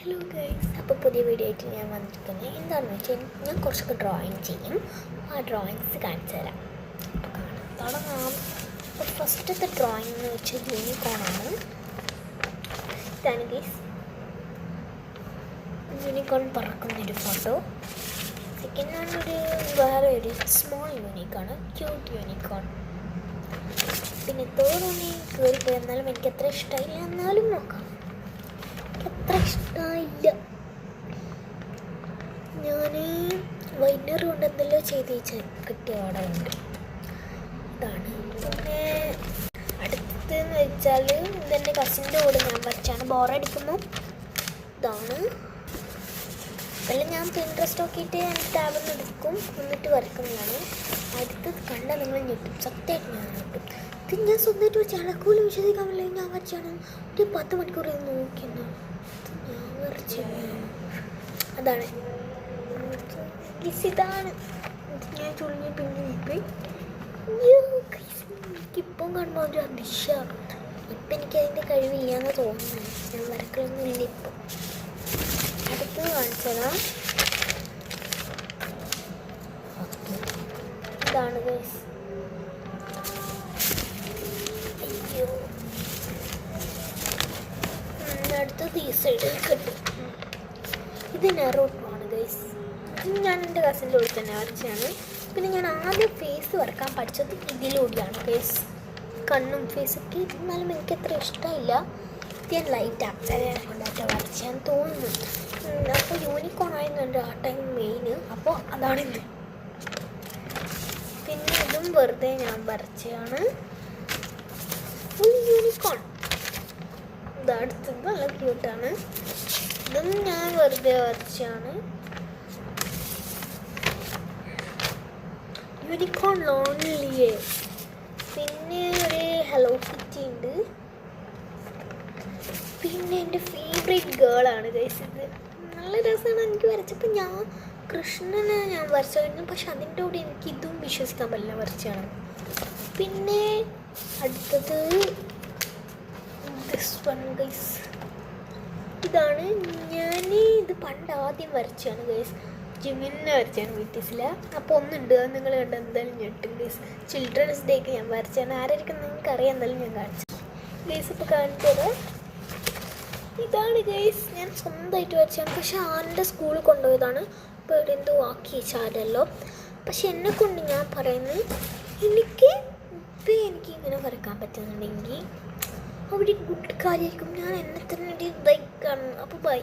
Hello guys, അപ്പോൾ പുതിയ video ആയിട്ട് ഞാൻ വന്നിരിക്കുന്നത് എന്താണെന്ന് വെച്ചാൽ ഞാൻ കുറച്ചൊക്കെ ഡ്രോയിങ് ചെയ്യും. ആ ഡ്രോയിങ്സ് കാണിച്ചു തരാം. അപ്പോൾ തുടങ്ങാം. അപ്പോൾ ഫസ്റ്റത്തെ ഡ്രോയിങ് എന്ന് വെച്ചാൽ യൂണിക്കോണാണ്. ഇതാണ് ഗൈസ്, യൂണിക്കോൺ പറക്കുന്നൊരു ഫോട്ടോ. സെക്കൻഡ് ആണ് വേറെ ഒരു സ്മോൾ യൂണിക്കോണ്, ക്യൂട്ട് യൂണിക്കോൺ. പിന്നെ തേർഡ് കയറിപ്പോയി, എന്നാലും എനിക്ക് അത്ര ഇഷ്ടമായില്ല, എന്നാലും നോക്കാം. അത്ര ഇഷ്ടമായില്ല. ഞാൻ വൈകുന്നേരം കൊണ്ട് എന്തെല്ലോ ചെയ്ത് കിട്ടിയ ഓർഡർ ഉണ്ട്. ഇതാണ്. പിന്നെ അടുത്തെന്ന് വെച്ചാൽ ഇതെൻ്റെ കസിൻ്റെ കൂടെ ഞാൻ വരച്ചാണ്. ബോറടിക്കുന്നു. ഇതാണ്. അതെല്ലാം ഞാൻ ഇൻട്രസ്റ്റ് നോക്കിയിട്ട് ടാബിൽ നിന്ന് എടുക്കും, എന്നിട്ട് വരക്കുന്നതാണ്. അടുത്തത് കണ്ടാൽ നിങ്ങൾ ഞെട്ടും, സത്യമായിട്ട് ഞാൻ ഞെട്ടും. ഇത് ഞാൻ സ്വന്തമായിട്ട് വെച്ച് അളക്കൂലും വിശ്വസിക്കാൻ പറ്റില്ല. ഞാൻ വരച്ചാണ് ഒരു 10 മണിക്കൂർ നോക്കുന്നു. ഞാൻ വരച്ച അതാണ്. ഇതാണ്. ഞാൻ ചുളിഞ്ഞ് പിന്നെ പോയി. എനിക്കിപ്പം കാണുമ്പോൾ ഒരു അതിശ. ഇപ്പം എനിക്കതിൻ്റെ കഴിവില്ലാന്ന് തോന്നുന്നു. ഞാൻ വരക്കളൊന്നും ഇല്ല ഇപ്പം. അടുത്ത് കാണിച്ചതാ. ഇതാണ് ഗൈസ്. അയ്യോ, അടുത്തത് ഈ സൈഡിൽ കിട്ടും. ഇത് നെറോട്ടാണ് ഗൈസ്. ഇത് ഞാൻ എൻ്റെ കസിൻ്റെ കൂടെ തന്നെ വരച്ചാണ്. പിന്നെ ഞാൻ ആദ്യം ഫേസ് വരക്കാൻ പഠിച്ചത് ഇതിലൂടെയാണ് ഗൈസ്. കണ്ണും ഫേസൊക്കെ. എന്നാലും എനിക്കത്ര ഇഷ്ടമില്ല. ഞാൻ ലൈറ്റ് അപ്സരയെ കൊണ്ടായിട്ട് വരച്ചാൻ തോന്നുന്നു. അപ്പോൾ യൂണിക്കോൺ ആയിരുന്നു എൻ്റെ ആ ടൈം മെയിൻ. അപ്പോൾ അതാണിത്. പിന്നെ ഇതും വെറുതെ ഞാൻ വരച്ചതാണ്. ഒരു യൂണിക്കോൺ. ഇതടുത്തത് നല്ല ക്യൂട്ടാണ്. ഇതും ഞാൻ വെറുതെ വരച്ചാണ്. യൂണിക്കോൺ ലോൺലിയേ. പിന്നെ ഒരു ഹലോ കിറ്റി ഉണ്ട്. പിന്നെ എൻ്റെ ഫേവറേറ്റ് ഗേളാണ് ഗൈസ്. ഇത് നല്ല രസമാണ്. എനിക്ക് വരച്ചപ്പോൾ ഞാൻ കൃഷ്ണനെ ഞാൻ വരച്ചായിരുന്നു. പക്ഷെ അതിൻ്റെ കൂടെ എനിക്ക് ഇതും വിശ്വസിക്കാൻ പറ്റില്ല, വരച്ചാണ്. പിന്നെ അടുത്തത് ദിസ് വൺ ഗൈസ്. ഇതാണ്. ഞാൻ ഇത് പണ്ട് ആദ്യം വരച്ചാണ് ഗൈസ്. ജിമിനെ വരച്ചാണ് വീട്ടിസില. അപ്പോൾ ഒന്നുണ്ട്, അത് നിങ്ങൾ കണ്ട് എന്തായാലും ഞെട്ടും ഗൈസ്. ചിൽഡ്രൻസ് ഡേക്ക് ഞാൻ വരച്ചാണ്. ആരായിരിക്കും നിങ്ങൾക്ക് അറിയാം, എന്തായാലും ഞാൻ കാണിച്ചു ഗൈസ്. ഇപ്പോൾ കാണിച്ചത് ഇതാണ് ഗൈസ്. ഞാൻ സ്വന്തമായിട്ട് വരച്ചാണ്. പക്ഷെ ആരുടെ സ്കൂളിൽ കൊണ്ടുപോയതാണ്. ഇപ്പോൾ ഇവിടെ എന്തോ ആക്കി വെച്ചാലല്ലോ. പക്ഷെ എന്നെക്കൊണ്ട് ഞാൻ പറയുന്നത്, എനിക്ക് ഇങ്ങനെ വരക്കാൻ പറ്റുന്നുണ്ടെങ്കിൽ അവിടെ ഗുഡ് കാര്യമായിരിക്കും. ഞാൻ എന്നെ തന്നെ ഇതായിക്കാണ്. അപ്പോൾ ബൈ.